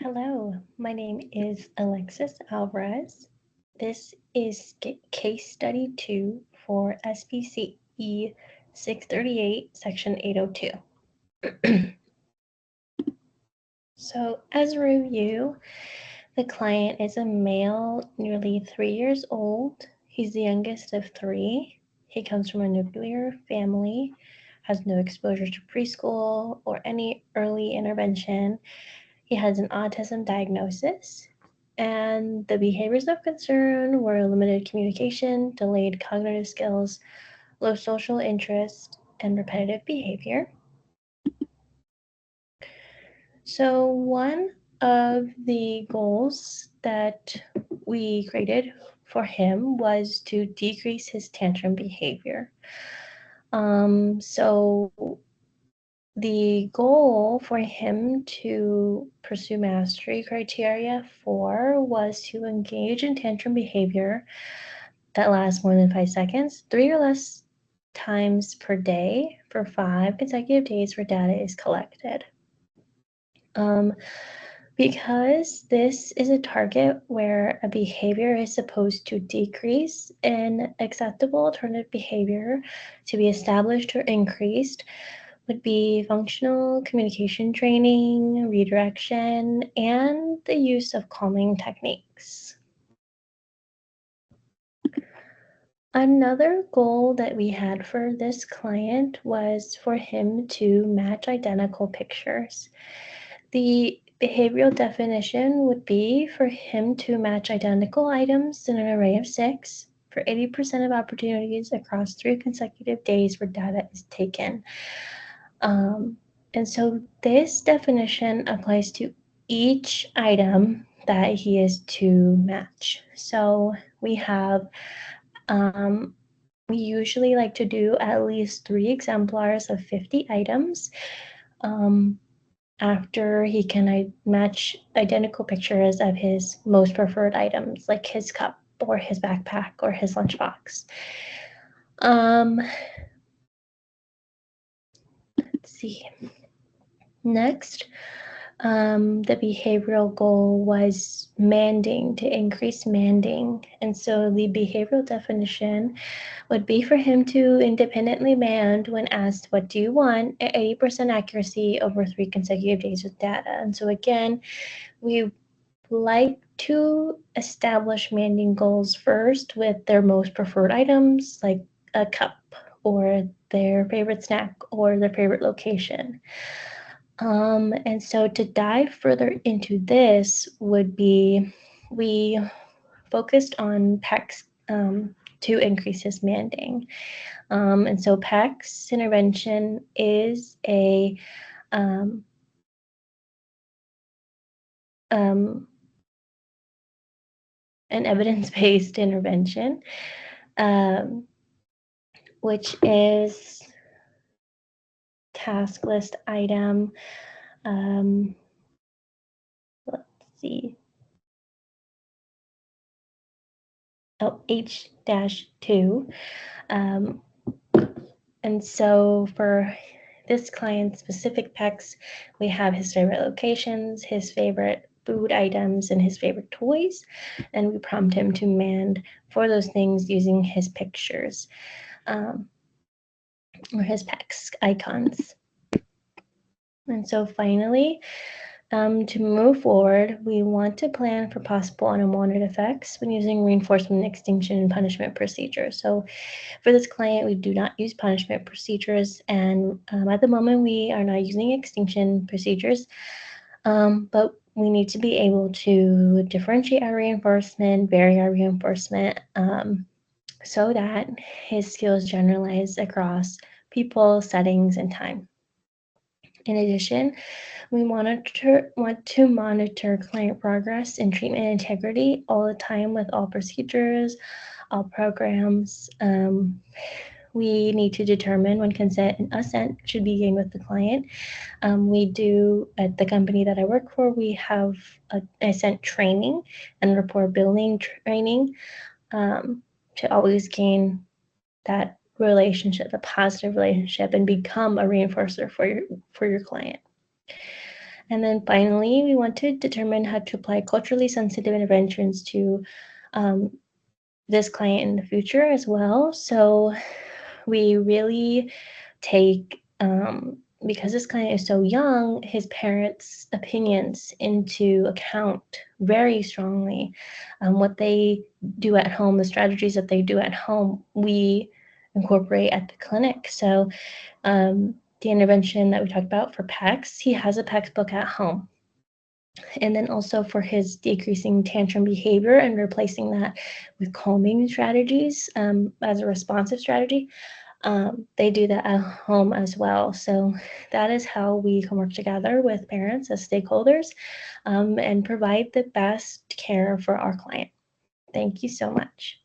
Hello, my name is Alexis Alvarez. This is case study 2 for SPCE 638, section 802. So as a review, the client is a male, nearly 3 years old. He's the youngest of 3. He comes from a nuclear family, has no exposure to preschool or any early intervention. He has an autism diagnosis, and the behaviors of concern were limited communication, delayed cognitive skills, low social interest, and repetitive behavior. So one of the goals that we created for him was to decrease his tantrum behavior. So the goal for him to pursue mastery criteria 4 was to engage in tantrum behavior that lasts more than 5 seconds, 3 or less times per day for 5 consecutive days where data is collected. Because this is a target where a behavior is supposed to decrease, an acceptable alternative behavior to be established or increased would be functional communication training, redirection, and the use of calming techniques. Another goal that we had for this client was for him to match identical pictures. The behavioral definition would be for him to match identical items in an array of 6 for 80% of opportunities across 3 consecutive days where data is taken. And so this definition applies to each item that he is to match. So we have, we usually like to do at least 3 exemplars of 50 items. After he can match identical pictures of his most preferred items, like his cup or his backpack or his lunchbox. Let's see. Next, the behavioral goal was manding, to increase manding. And so the behavioral definition would be for him to independently mand when asked, what do you want, at 80% accuracy over 3 consecutive days with data. And so again, we like to establish manding goals first with their most preferred items, like a cup or their favorite snack or their favorite location. And so to dive further into this would be, we focused on PECS to increase his manding. And so PECS intervention is an evidence-based intervention, which is task list item, let's see, H-2. And so for this client's specific PECS, we have his favorite locations, his favorite food items, and his favorite toys. And we prompt him to mand for those things using his pictures or his PECS icons. And so finally, to move forward, we want to plan for possible unwanted effects when using reinforcement, extinction, and punishment procedures. So for this client, we do not use punishment procedures, and at the moment, we are not using extinction procedures, but we need to be able to differentiate our reinforcement, vary our reinforcement, so that his skills generalize across people, settings, and time. In addition, we want to monitor client progress and treatment integrity all the time with all procedures, all programs. We need to determine when consent and assent should be gained with the client. We do, at the company that I work for, we have assent training and rapport building training to always gain that relationship, a positive relationship, and become a reinforcer for your client. And then finally, we want to determine how to apply culturally sensitive interventions to this client in the future as well. So we really take, because this client is so young, his parents' opinions into account very strongly. What they do at home, the strategies that they do at home, we incorporate at the clinic. So the intervention that we talked about for PECS, he has a PECS book at home. And then also for his decreasing tantrum behavior and replacing that with calming strategies as a responsive strategy, they do that at home as well. So that is how we can work together with parents as stakeholders and provide the best care for our client. Thank you so much.